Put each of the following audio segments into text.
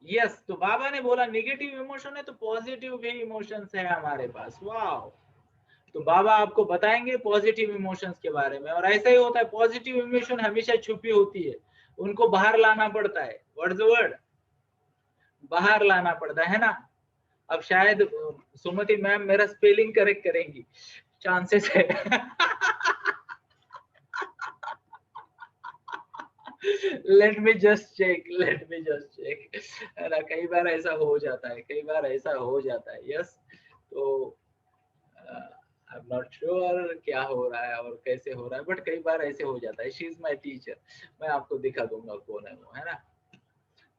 Yes, तो बाबा ने बोला निगेटिव इमोशन है तो पॉजिटिव भी इमोशंस है हमारे पास। वाह, तो बाबा आपको बताएंगे पॉजिटिव इमोशंस के बारे में। और ऐसा ही होता है, पॉजिटिव इमोशन हमेशा छुपी होती है, उनको बाहर लाना पड़ता है। व्हाट्स द वर्ड, बाहर लाना पड़ता है ना। अब शायद सुमति मैम मेरा स्पेलिंग करेक्ट करेंगी, चांसेस है। Let me just check, let me just check, है ना। कई बार ऐसा हो जाता है, कई बार ऐसा हो जाता है। यस, तो आई एम नॉट श्योर क्या हो रहा है और कैसे हो रहा है, बट कई बार ऐसे हो जाता है। शी इज माई टीचर, मैं आपको दिखा दूंगा कौन है वो, है ना।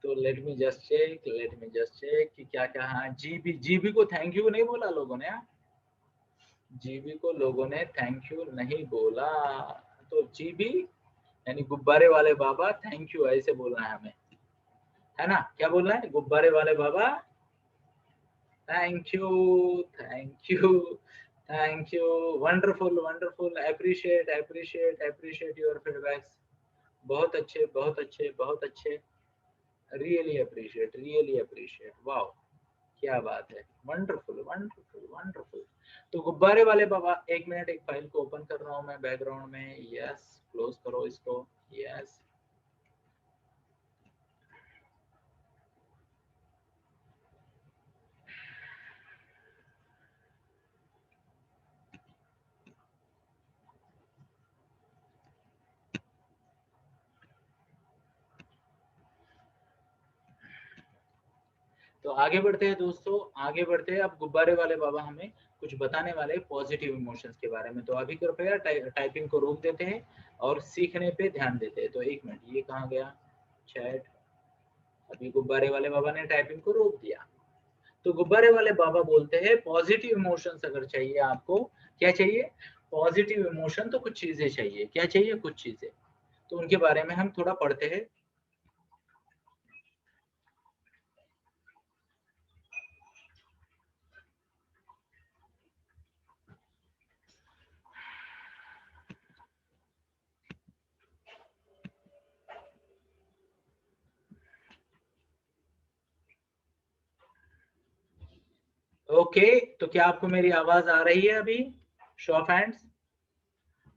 तो let me just check, let me just check कि क्या क्या। हाँ, जीबी, जीबी को थैंक यू नहीं बोला लोगों ने, हाँ? जीबी को लोगों ने थैंक यू नहीं बोला। तो जीबी यानी गुब्बारे वाले बाबा, थैंक यू ऐसे बोलना है हमें, है ना। क्या बोलना है, गुब्बारे वाले बाबा thank you, thank you, thank you. Wonderful, wonderful, appreciate, appreciate, appreciate your feedbacks. बहुत अच्छे, बहुत अच्छे, बहुत अच्छे। Really appreciate, really appreciate. Wow, क्या बात है। Wonderful, wonderful, wonderful. तो गुब्बारे वाले बाबा, एक मिनट, एक फाइल को ओपन कर रहा हूं मैं बैकग्राउंड में। यस, क्लोज करो इसको। यस, तो आगे बढ़ते हैं दोस्तों, आगे बढ़ते हैं। अब गुब्बारे वाले बाबा हमें कुछ बताने वाले पॉजिटिव इमोशंस के बारे में। तो अभी कृपया टाइपिंग को रोक देते हैं और सीखने पे ध्यान देते हैं। तो एक मिनट, ये कहाँ गया चैट। अभी गुब्बारे वाले बाबा ने टाइपिंग को रोक दिया। तो गुब्बारे वाले बाबा बोलते हैं पॉजिटिव इमोशंस अगर चाहिए आपको, क्या चाहिए, पॉजिटिव इमोशन, तो कुछ चीजें चाहिए। क्या चाहिए, कुछ चीजें। तो उनके बारे में हम थोड़ा पढ़ते हैं। ओके, तो क्या आपको मेरी आवाज आ रही है अभी, शो ऑफ हैंड्स।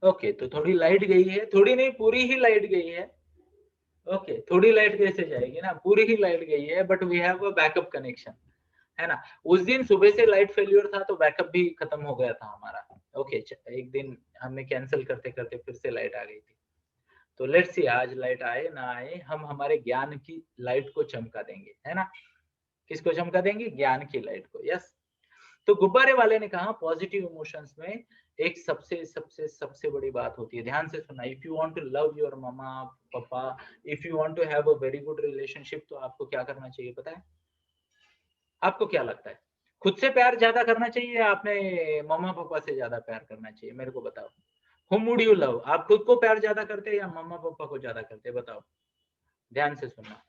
ओके, तो थोड़ी लाइट गई है, थोड़ी नहीं, पूरी ही लाइट गई है। ओके, थोड़ी लाइट कैसे जाएगी ना, पूरी ही लाइट गई है, but we have a backup connection, है ना। उस दिन सुबह से लाइट फेल्यूर था तो बैकअप भी खत्म हो गया था हमारा। ओके, एक दिन हमने कैंसिल करते करते फिर से लाइट आ गई थी। तो लेट्स सी, आज लाइट आए ना आए, हम हमारे ज्ञान की लाइट को चमका देंगे, है ना। किसको चमका देंगे, ज्ञान की लाइट को। यस, तो गुब्बारे वाले ने कहा पॉजिटिव इमोशंस में एक सबसे सबसे सबसे बड़ी बात होती है, ध्यान से सुनना। If you want to love your mama papa, if you want to have a very good relationship, तो आपको क्या करना चाहिए पता है। आपको क्या लगता है, खुद से प्यार ज्यादा करना चाहिए या अपने मम्मा पापा से ज्यादा प्यार करना चाहिए, मेरे को बताओ। हुम वुड यू लव, आप खुद को प्यार ज्यादा करते हैं या मम्मा पापा को ज्यादा करते हैं, बताओ। ध्यान से सुनना।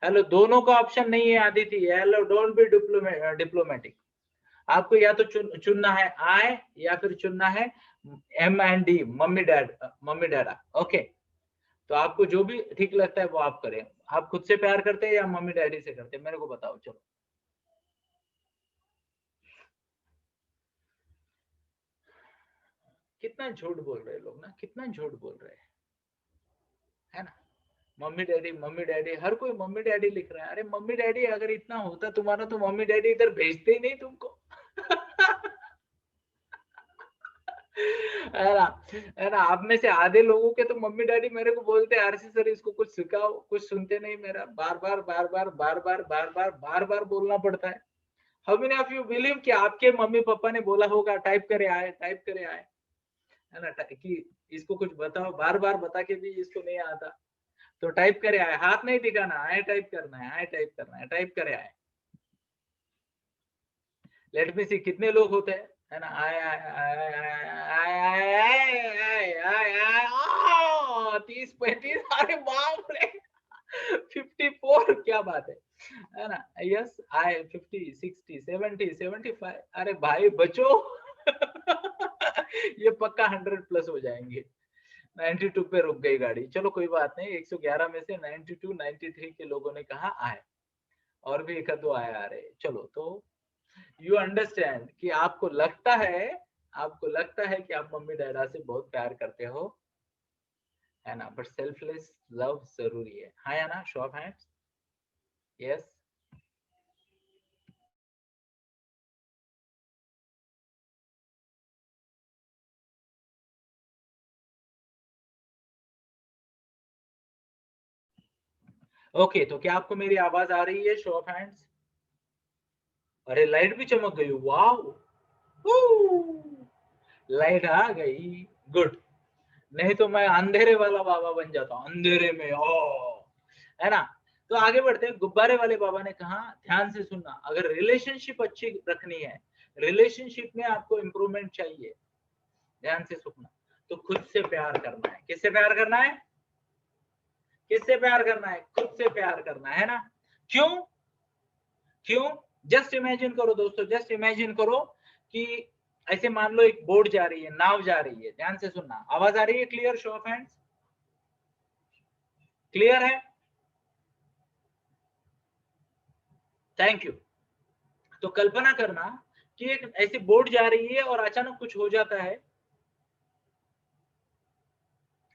हेलो, दोनों का ऑप्शन नहीं है Aditi. Hello, don't be diplomatic. आपको या तो चुनना है आई या फिर चुनना है M and D, mummy dad, mummy dada. Okay, तो आपको जो भी ठीक लगता है वो आप करें। आप खुद से प्यार करते हैं या मम्मी डैडी से करते हैं, मेरे को बताओ चलो। कितना झूठ बोल रहे हैं लोग ना, कितना झूठ बोल रहे हैं, है ना। मम्मी डैडी, मम्मी डैडी, हर कोई मम्मी डैडी लिख रहा है। अरे मम्मी डैडी अगर इतना होता तुम्हारा तो मम्मी डैडी इधर भेजते ही नहीं तुमको। है ना, है ना। आप में से आधे लोगों के तो मम्मी डैडी मेरे को बोलते हैं आरसी सर इसको कुछ सिखाओ, कुछ सुनते नहीं, मेरा बार बार बार बार बार बार बार बार बार बार बोलना पड़ता है। How many of you believe कि आपके मम्मी पापा ने बोला होगा टाइप करे आए, टाइप करे आए, है ना, कि इसको कुछ बताओ, बार बार बता के भी इसको नहीं आता। तो टाइप करे आए, हाथ नहीं दिखाना, आए टाइप करना है, आए टाइप करना है, टाइप करे आए। लेट मी सी कितने लोग होते हैं, है ना। आए आए आए आए आए आए आए आए 30 35, अरे बाप रे, 54, क्या बात है ना। यस, आए 50 60 70 75, अरे भाई बचो। ये पक्का 100+ हो जाएंगे। 92 पे रुक गई गाड़ी, चलो कोई बात नहीं। 111 में से 92 93 के लोगों ने कहा आए। और भी एक दो आया। अरे चलो, तो यू अंडरस्टैंड कि आपको लगता है कि आप मम्मी डैडा से बहुत प्यार करते हो, है ना, बट सेल्फलेस लव जरूरी है। हाँ या ना? Show of hands. Yes. Okay, तो क्या आपको मेरी आवाज आ रही है? Show of hands. अरे लाइट भी चमक गई, वाह, लाइट आ गई, गुड। नहीं तो मैं अंधेरे वाला बाबा बन जाता हूँ, अंधेरे में ओ, है ना। तो आगे बढ़ते हैं। गुब्बारे वाले बाबा ने कहा, ध्यान से सुनना, अगर रिलेशनशिप अच्छी रखनी है, रिलेशनशिप में आपको इंप्रूवमेंट चाहिए, ध्यान से सुनना, तो खुद से प्यार करना है। किससे प्यार करना है? किससे प्यार करना है? खुद से प्यार करना है ना। क्यों? क्यों? जस्ट इमेजिन करो दोस्तों, जस्ट इमेजिन करो कि ऐसे मान लो एक बोट जा रही है, नाव जा रही है। ध्यान से सुनना, आवाज आ रही है? Clear? Show of hands. Clear है? Thank you. तो कल्पना करना कि एक ऐसी बोट जा रही है और अचानक कुछ हो जाता है,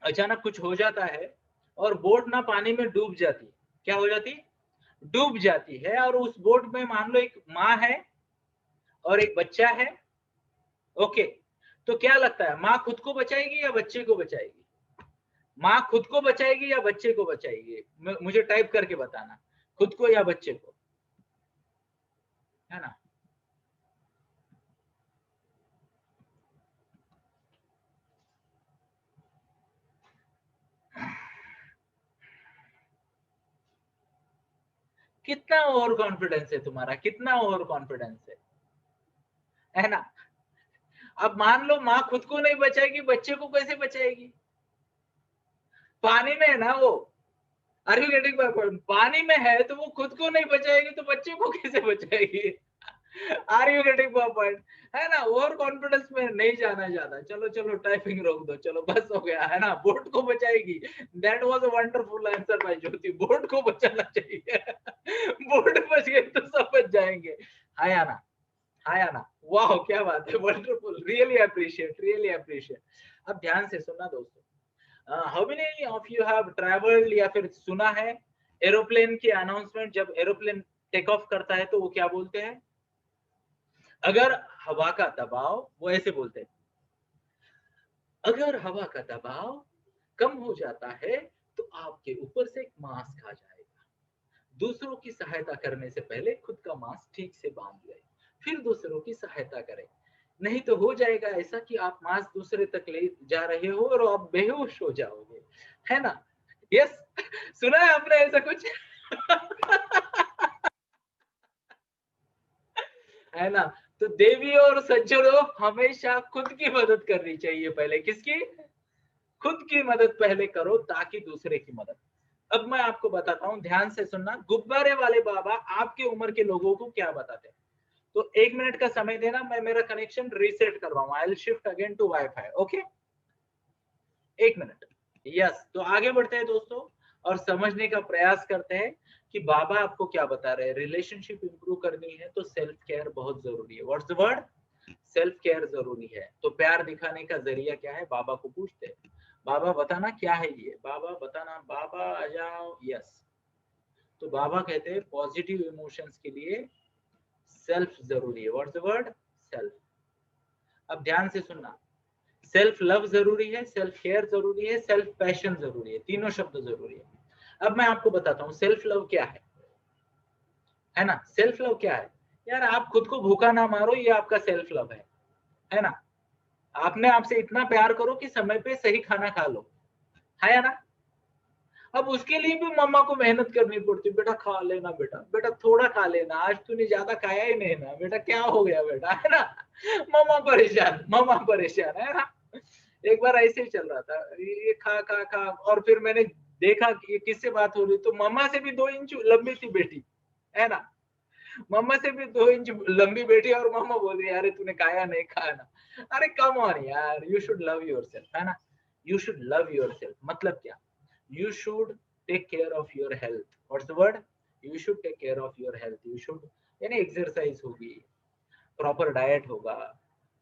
अचानक कुछ हो जाता है और बोट ना पानी में डूब जाती है। क्या हो जाती? डूब जाती है। और उस बोट में मान लो एक माँ है और एक बच्चा है। ओके, तो क्या लगता है, माँ खुद को बचाएगी या बच्चे को बचाएगी? माँ खुद को बचाएगी या बच्चे को बचाएगी? मुझे टाइप करके बताना, खुद को या बच्चे को, है ना। कितना ओवर कॉन्फिडेंस है तुम्हारा, कितना ओवर कॉन्फिडेंस है ना। अब मान लो माँ खुद को नहीं बचाएगी, बच्चे को कैसे बचाएगी? पानी में है ना वो। Are you getting my point? पानी में है तो वो खुद को नहीं बचाएगी तो बच्चे को कैसे बचाएगी? Are you getting my point? है ना, ओवर कॉन्फिडेंस में नहीं जाना ज्यादा। चलो चलो, टाइपिंग रोक दो, चलो बस हो गया, है ना। बोट को बचाएगी, that was a wonderful answer by Jyoti. Boat को बचाना चाहिए। बोट बच गई तो सब बच जाएंगे। हाँ या ना? हाँ या ना? वाह, क्या बात है, wonderful, really appreciate, really appreciate. अब ध्यान से सुनना दोस्तों, how many of you have travelled या फिर सुना है एरोप्लेन की अनाउंसमेंट? जब एरोप्लेन टेक ऑफ करता है तो वो क्या बोलते हैं? अगर हवा का दबाव, वो ऐसे बोलते हैं, अगर हवा का दबाव कम हो जाता है तो आपके ऊपर से एक मास्क आ जाएगा। दूसरों की सहायता करने से पहले खुद का मास्क ठीक से बांध ले, फिर दूसरों की सहायता करें। नहीं तो हो जाएगा ऐसा कि आप मास्क दूसरे तक ले जा रहे हो और आप बेहोश हो जाओगे, है ना। यस। सुना है आपने ऐसा कुछ? है ना। तो देवी और सज्जनों, हमेशा खुद की मदद करनी चाहिए पहले। किसकी? खुद की मदद पहले करो ताकि दूसरे की मदद। अब मैं आपको बताता हूं, ध्यान से सुनना। गुब्बारे वाले बाबा आपके उम्र के लोगों को क्या बताते हैं? तो 1 मिनट का समय देना, मैं मेरा कनेक्शन रीसेट कर रहा हूँ। I will shift again to WiFi. Okay, 1 minute. Yes, तो आगे बढ़ते हैं दोस्तों और समझने का प्रयास करते हैं कि बाबा आपको क्या बता रहे हैं। रिलेशनशिप इंप्रूव करनी है तो सेल्फ केयर बहुत जरूरी है। What's the word? Self care जरूरी है। तो प्यार दिखाने का जरिया क्या है? बाबा को पूछते हैं, बाबा बताना क्या है ये, बाबा बताना, बाबा आ जाओ। यस। तो बाबा कहते हैं पॉजिटिव इमोशंस के लिए सेल्फ जरूरी है। What's the word? सेल्फ। अब ध्यान से सुनना, सेल्फ लव जरूरी है, सेल्फ केयर जरूरी है, सेल्फ पैशन जरूरी है, तीनों शब्द जरूरी है। अब मैं आपको बताता हूँ सेल्फ लव क्या है ना। सेल्फ लव क्या है? यार, आप खुद को भूखा ना मारो, ये आपका सेल्फ लव है ना। आपने आपसे इतना प्यार करो कि समय पे सही खाना खा लो, है ना। अब उसके लिए भी मम्मा को मेहनत करनी पड़ती, बेटा खा लेना, बेटा बेटा थोड़ा खा लेना, आज तूने ज्यादा खाया ही नहीं ना, बेटा क्या हो गया बेटा, है ना। मम्मा परेशान, मम्मा परेशान, है ना। एक बार ऐसे ही चल रहा था, ये खा खा खा, और फिर मैंने देखा कि ये किससे बात हो रही, तो मम्मा से भी 2 इंच लंबी थी बेटी, है ना। मम्मा से भी 2 इंच लंबी बेटी, और मम्मा बोल रही है अरे तूने खाया नहीं, खाया ना। अरे कम ऑन यार, you should love your self, है ना। You should love your self मतलब क्या? You should take care of your health. What's the word? You should take care of your health, you should, यानी exercise होगी, proper diet होगा,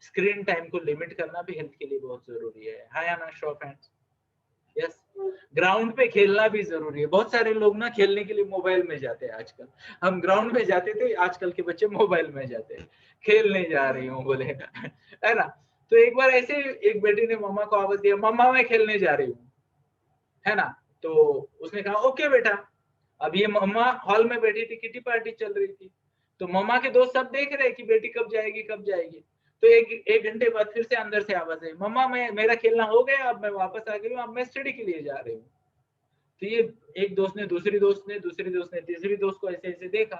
screen time को limit करना भी हेल्थ के लिए बहुत जरूरी है। हाँ या ना, show of hands? Yes. Ground पे खेलना भी जरूरी है। बहुत सारे लोग ना खेलने के लिए मोबाइल में जाते हैं आजकल। हम ग्राउंड में जाते थे, आजकल के बच्चे मोबाइल में जाते हैं, खेलने जा रही हूँ बोले है ना। तो एक बार ऐसे एक बेटी ने मम्मा को आवाज दिया, मम्मा मैं खेलने जा रही हूँ, है ना। तो उसने कहा ओके बेटा। अब ये मम्मा हॉल में बैठी थी, किटी पार्टी चल रही थी, तो मम्मा के दोस्त सब देख रहे कि बेटी कब जाएगी कब जाएगी। तो एक घंटे बाद फिर से अंदर से आवाज आई, मम्मा मैं, मेरा खेलना हो गया, अब मैं वापस आ गई हूँ, अब मैं स्टडी के लिए जा रही हूँ। तो ये एक दोस्त ने दूसरी दोस्त ने दूसरी दोस्त ने तीसरी दोस्त को ऐसे ऐसे देखा,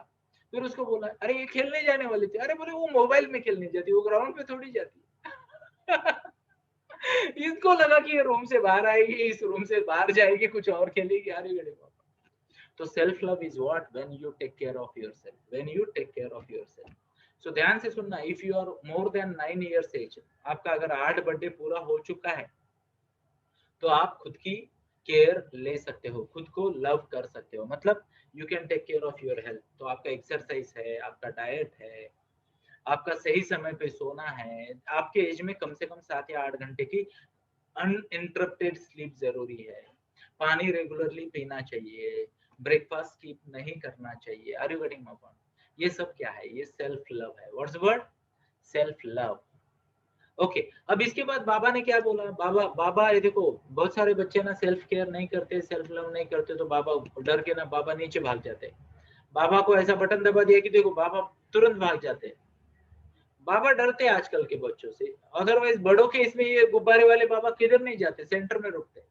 फिर उसको बोला अरे ये खेलने जाने वाली थी। अरे बोले वो मोबाइल में खेलने जाती, वो ग्राउंड पे थोड़ी जाती इसको लगा कि ये रूम से बाहर आएगी, इस रूम से बाहर जाएगी, कुछ और खेलेगी। अरे बेटे बाबा, तो self love is what, when you take care of yourself, when you take care of yourself. So ध्यान से सुनना, if you are more than 9 years age, आपका अगर 8 बर्थडे पूरा हो चुका है, तो आप खुद की केयर ले सकते हो, खुद को लव कर सकते हो, मतलब you can take care of your health. तो आपका एक्सरसाइज है, आपका डाइट है, आपका सही समय पे सोना है, आपके एज में कम से कम 7 या 8 घंटे की अनइंटरप्टेड स्लीप जरूरी है, पानी रेगुलरली पीना चाहिए, ब्रेकफास्ट स्किप नहीं करना चाहिए। Are you getting my point? ये सब क्या है? ये सेल्फ लव है। What's the word? Self love. Okay, अब इसके बाद बाबा ने क्या बोला? बाबा बाबा ये देखो, बहुत सारे बच्चे ना सेल्फ केयर नहीं करते, सेल्फ लव नहीं करते, तो बाबा डर के ना बाबा नीचे भाग जाते। बाबा को ऐसा बटन दबा दिया कि देखो बाबा तुरंत भाग जाते। बाबा डरते हैं आजकल के बच्चों से, अदरवाइज बड़ों के इसमें ये गुब्बारे वाले बाबा किधर नहीं जाते, सेंटर में रुकते।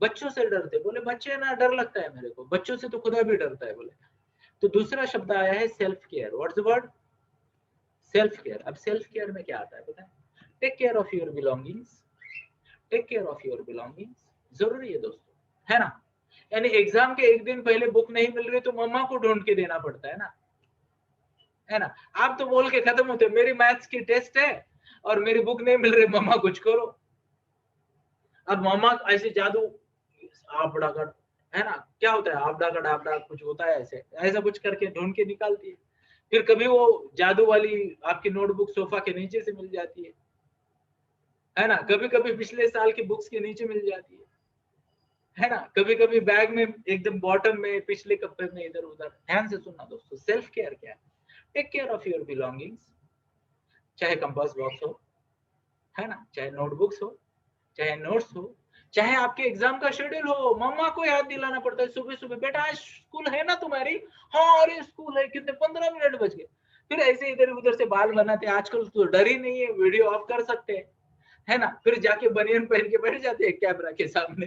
बच्चों से डरते, बोले बच्चे ना डर लगता है मेरे को, बच्चों से तो खुदा भी डरता है बोले। तो दूसरा शब्द आया है self care. What's the word? Self care. अब सेल्फ केयर में क्या आता है पता है? Take care of your belongings, take care of your belongings जरूरी है दोस्तों, है ना। यानी एग्जाम के एक दिन पहले बुक नहीं मिल रही तो मम्मा को ढूंढ के देना पड़ता है ना, है ना। आप तो बोल के खत्म होते, मेरी मैथ्स की टेस्ट है और मेरी बुक नहीं मिल रही, मम्मा कुछ करो। अब मम्मा ऐसे जादू, आप डाकट, है ना, क्या होता है आप डाकट, आप डाक कुछ होता है ऐसे ऐसा कुछ करके ढूंढ के निकालती है। फिर कभी वो जादू वाली आपकी नोटबुक सोफा के नीचे से मिल जाती है ना, कभी कभी पिछले साल की बुक्स के नीचे मिल जाती है ना, कभी कभी बैग में एकदम बॉटम में, पिछले कपड़े में, इधर उधर। ध्यान से सुनना दोस्तों, सेल्फ केयर क्या है? Take care of your belongings, चाहे कंपास बॉक्स हो, है ना, चाहे नोटबुक्स हो, चाहे नोट्स हो, चाहे आपके एग्जाम का शेड्यूल हो, मम्मा को याद दिलाना पड़ता है सुबह सुबह, बेटा आज स्कूल है ना तुम्हारी? हाँ अरे स्कूल है, कितने 15 मिनट बच गए। फिर ऐसे इधर उधर से बाल बनाते, आजकल तो डर ही नहीं है, वीडियो ऑफ कर सकते हैं, है ना, फिर जाके बनियन पहन के बैठ जाते हैं कैमरा के सामने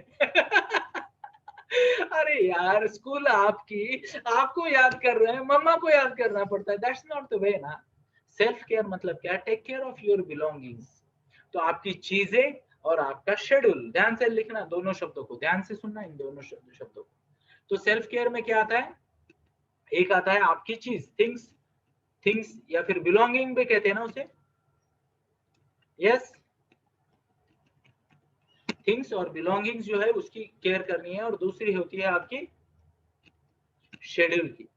अरे यार स्कूल आपकी, आपको याद कर रहे हैं, मम्मा को याद करना पड़ता है, दैट्स नॉट द वे ना। सेल्फ केयर मतलब क्या? Take care of your belongings. तो आपकी चीजें और आपका शेड्यूल, ध्यान से लिखना दोनों शब्दों को, ध्यान से सुनना इन दोनों शब्दों को। तो सेल्फ केयर में क्या आता है? एक आता है आपकी चीज, थिंग्स, थिंग्स या फिर बिलोंगिंग भी कहते हैं ना उसे, यस। थिंग्स और बिलोंगिंग्स जो है उसकी केयर करनी है, और दूसरी होती है आपकी शेड्यूल की।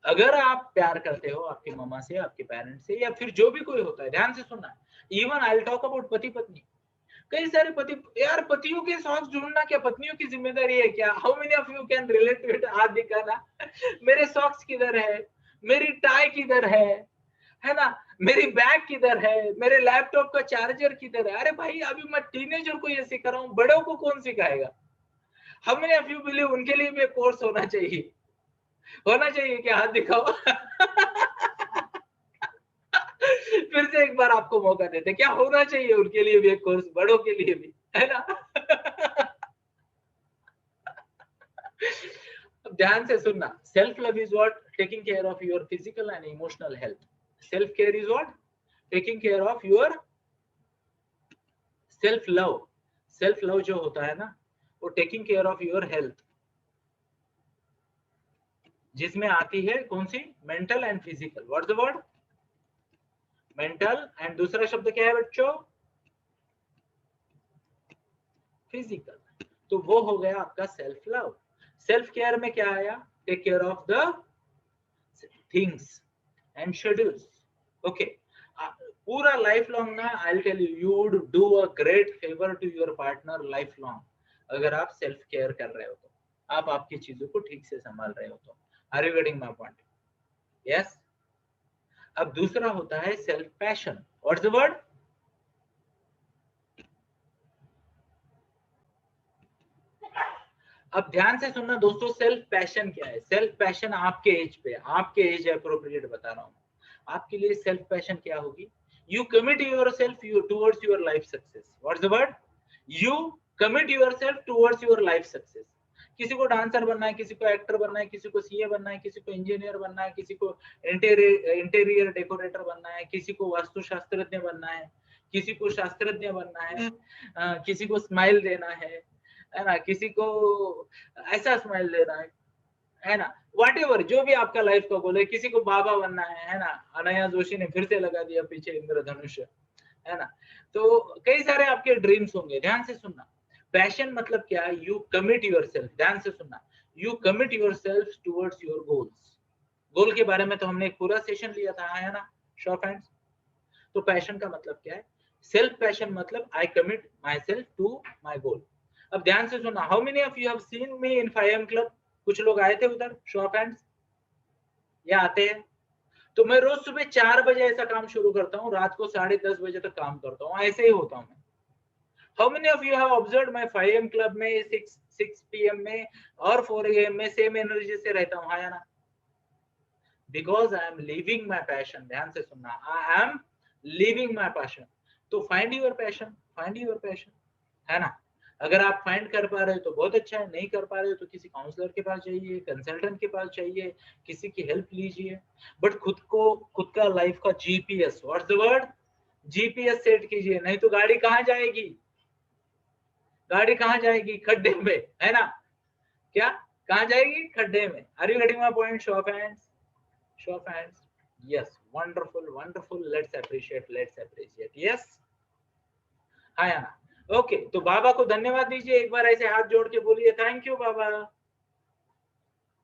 अगर आप प्यार करते हो आपकी मम्मा से, आपके पेरेंट्स से, या फिर जो भी कोई होता है, ध्यान से सुनना, even I will talk about पति पत्नी। कई सारे पति, यार पतियों के सॉक्स ढूंढना क्या पत्नियों की जिम्मेदारी है क्या? How many of you can relate to it? हाथ दिखाना, मेरे सॉक्स किधर है, मेरी टाई किधर है ना, मेरी बैग किधर है, मेरे लैपटॉप का चार्जर किधर है? अरे भाई अभी मैं टीनेजर को ये सिखा रहा हूँ, बड़ों को कौन सिखाएगा? How many of you believe उनके लिए भी एक कोर्स होना चाहिए? होना चाहिए क्या? हाथ दिखाओ फिर से एक बार आपको मौका देते, क्या होना चाहिए उनके लिए भी एक कोर्स, बड़ों के लिए भी, है ना अब ध्यान से सुनना, self love is what? Taking care of your physical and emotional health. Self care is what? Taking care of your self love. Self love जो होता है ना, वो taking care of your health, जिसमें आती है कौन सी? Mental and physical. What's the word? Mental and दूसरा शब्द क्या है बच्चों? फिजिकल। तो वो हो गया आपका सेल्फ लव। सेल्फ केयर में क्या आया? Take care of the things and schedules. Okay, पूरा लाइफ लॉन्ग ना, I will tell you, you would do a great favour to your partner life long अगर आप सेल्फ केयर कर रहे हो तो, आप आपकी चीजों को ठीक से संभाल रहे हो तो। Are you getting my point? Yes. अब दूसरा होता है self passion. What's the word? अब ध्यान से सुनना दोस्तों, सेल्फ पैशन क्या है? सेल्फ पैशन आपके एज पे, आपके एज अप्रोप्रिएट बता रहा हूं आपके लिए। सेल्फ पैशन क्या होगी? You commit yourself towards your life success. What's the word? You commit yourself towards your life success. किसी को डांसर बनना है, किसी को एक्टर बनना है, किसी को सीए बनना है, किसी को इंजीनियर बनना है, किसी को इंटीरियर डेकोरेटर बनना है, किसी को वास्तुशास्त्रज्ञ बनना है, किसी को शास्त्रज्ञ बनना है, किसी को स्माइल देना है ना, किसी को ऐसा स्माइल देना है ना, व्हाटएवर जो भी आपका लाइफ का गोल है। किसी को बाबा बनना है ना, अनया जोशी ने फिर से लगा दिया पीछे इंद्रधनुष, है ना। तो कई सारे आपके ड्रीम्स होंगे। ध्यान से सुनना, पैशन मतलब क्या है? यू कमिट योरसेल्फ, ध्यान से सुनना, you commit yourself towards your goals. Goal के बारे में तो हमने एक पूरा सेशन लिया था, है ना शो फ्रेंड्स। तो पैशन का मतलब क्या है? सेल्फ पैशन मतलब I commit my self to my goal. अब ध्यान से सुनना, how many of you have seen me in 5am club? कुछ लोग आए थे उधर, शो ऑफ हैंड्स, या आते हैं? तो मैं रोज सुबह 4 बजे ऐसा काम शुरू करता हूँ, रात को 10:30 बजे तक काम करता हूँ, ऐसे ही होता हूँ मैं। How many of you have observed my 5am club में 6 PM में और 4 AM में सेम एनर्जी से रहता हूँ, हाँ या ना? Because I am living my passion. ध्यान से सुनना, I am living my passion. तो find your passion, find your passion, है ना। अगर आप फाइंड कर पा रहे हो तो बहुत अच्छा है, नहीं कर पा रहे हो तो किसी काउंसलर के पास जाइए, कंसल्टेंट के पास जाइए, किसी की हेल्प लीजिए। बट खुद का लाइफ का GPS, what's the word? GPS set कीजिए, नहीं तो गाड़ी कहाँ जाएगी? गाड़ी कहाँ जाएगी? खड्डे में, है ना। क्या कहाँ जाएगी? खड्डे में। Are you getting my point? Show of hands, show of hands. Yes, wonderful wonderful, let's appreciate. Yes, हाँ या ना? ओके, तो बाबा को धन्यवाद दीजिए, एक बार ऐसे हाथ जोड़ के बोलिए थैंक यू बाबा।